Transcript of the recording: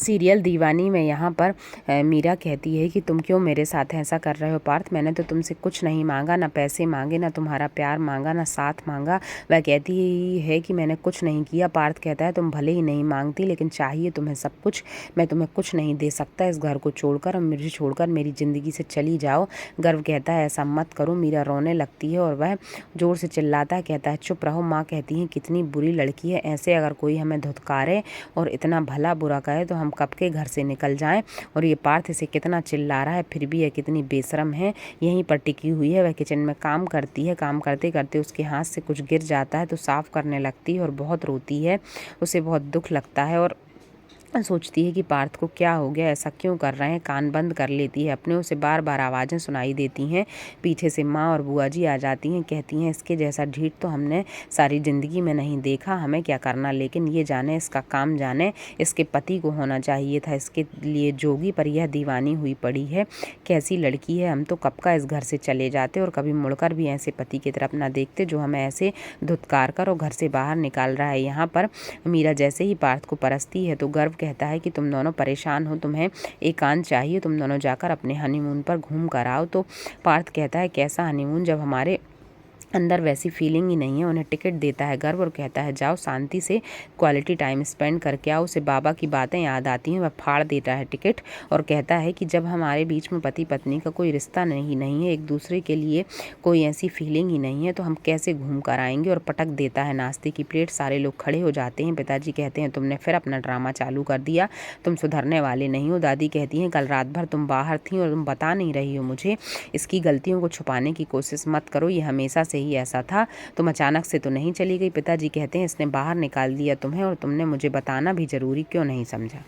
Serial दीवानी में यहाँ पर मीरा कहती है कि तुम क्यों मेरे साथ ऐसा कर रहे हो पार्थ, मैंने तो तुमसे कुछ नहीं मांगा, ना पैसे मांगे, ना तुम्हारा प्यार मांगा, ना साथ मांगा। वह कहती है कि मैंने कुछ नहीं किया। पार्थ कहता है तुम भले ही नहीं मांगती लेकिन चाहिए तुम्हें सब कुछ, मैं तुम्हें कुछ नहीं दे सकता। इस घर को छोड़कर और मुझे छोड़कर मेरी ज़िंदगी से चली जाओ। गर्व कहता है ऐसा मत करो। मीरा रोने लगती है और वह ज़ोर से चिल्लाता है, कहता है चुप रहो। माँ कहती है कितनी बुरी लड़की है, ऐसे अगर कोई हमें धुतकारे और इतना भला बुरा कहे तो हम कब के घर से निकल जाएं। और ये पार्थ इसे कितना चिल्ला रहा है, फिर भी यह कितनी बेशरम है, यहीं पर टिकी हुई है। वह किचन में काम करती है, काम करते करते उसके हाथ से कुछ गिर जाता है तो साफ करने लगती है और बहुत रोती है। उसे बहुत दुख लगता है और सोचती है कि पार्थ को क्या हो गया, ऐसा क्यों कर रहे हैं। कान बंद कर लेती है अपने, उसे बार बार आवाज़ें सुनाई देती हैं। पीछे से माँ और बुआ जी आ जाती हैं, कहती हैं इसके जैसा ढीठ तो हमने सारी ज़िंदगी में नहीं देखा, हमें क्या करना, लेकिन ये जाने, इसका काम जाने, इसके पति को होना चाहिए था इसके लिए जोगी, पर यह दीवानी हुई पड़ी है। कैसी लड़की है, हम तो कब का इस घर से चले जाते और कभी मुड़कर भी ऐसे पति की तरफ ना देखते जो हमें ऐसे धुतकार कर और घर से बाहर निकाल रहा है। यहाँ पर मीरा जैसे ही पार्थ को परसती है तो गर्व कहता है कि तुम दोनों परेशान हो, तुम्हें एकांत चाहिए, तुम दोनों जाकर अपने हनीमून पर घूम कर आओ। तो पार्थ कहता है कैसा हनीमून, जब हमारे अंदर वैसी फीलिंग ही नहीं है। उन्हें टिकट देता है गर्व और कहता है जाओ शांति से क्वालिटी टाइम स्पेंड करके आओ। उसे बाबा की बातें याद आती हैं, वह फाड़ देता है टिकट और कहता है कि जब हमारे बीच में पति पत्नी का कोई रिश्ता नहीं है, एक दूसरे के लिए कोई ऐसी फीलिंग ही नहीं है, तो हम कैसे घूम कर आएंगे। और पटक देता है नाश्ते की प्लेट, सारे लोग खड़े हो जाते हैं। पिताजी कहते हैं तुमने फिर अपना ड्रामा चालू कर दिया, तुम सुधरने वाले नहीं हो। दादी कहती हैं कल रात भर तुम बाहर थी और तुम बता नहीं रही हो मुझे। इसकी गलतियों को छुपाने की कोशिश मत करो, ये हमेशा से ही ऐसा था, तुम अचानक से तो नहीं चली गई। पिताजी कहते हैं इसने बाहर निकाल दिया तुम्हें और तुमने मुझे बताना भी जरूरी क्यों नहीं समझा।